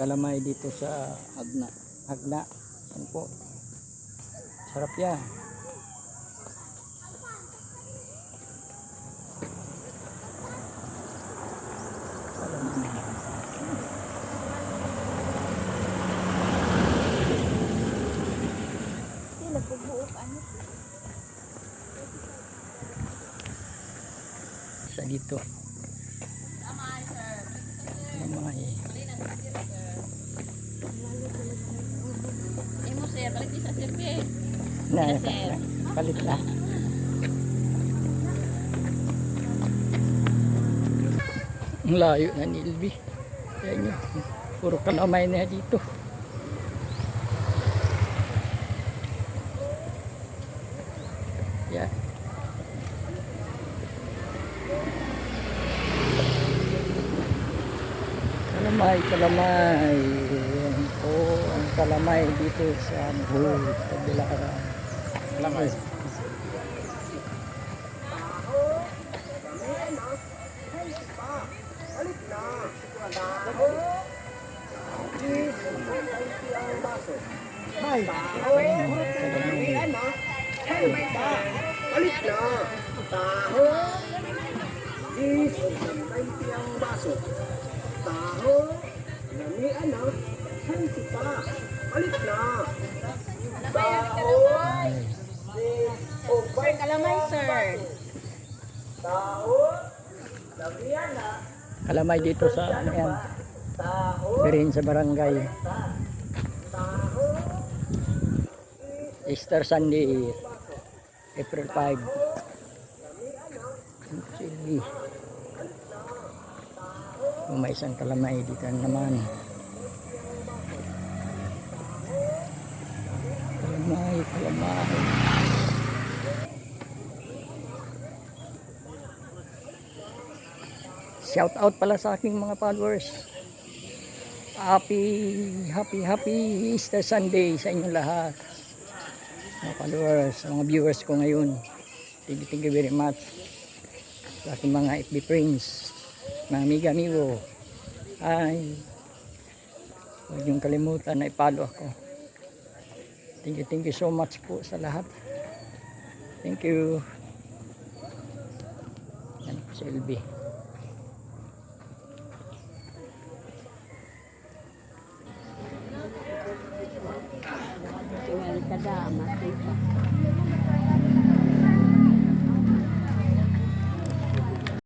kalamay dito sa Hagna. Hagna. Yan po. Sarap yan. Sa dito. Kalamay. Imo sir, balik di sa sirbe. Na, palit na. Ang layo na ni Ilby. Yan nyo. Puro kalamay na dito. Yan. Kalamay, kalamay. Yan po ang kalamay dito sa Buhol, sa Bilaran. Kalamay. Balik na. Taho. Ang baso. Taho. Lamian na. Hansi pa. Balik na. Taho. Sir, kalamay sir. Taho. Lamian na. Kalamay dito sa ano yan. Birin sa barangay. Easter Sunday, April 5. Silvi. May isang kalamay dito naman. Kalamay, kalamay. Shout out pala sa aking mga followers. Happy Easter Sunday sa inyong lahat. Mga followers, mga viewers ko ngayon. Thank you very much. Sa aking mga FB friends, mga amigo. Ay, huwag niyong kalimutan na i-follow ako. Thank you so much po sa lahat. Thank you. Yan po si LB. Tingnan ka dama.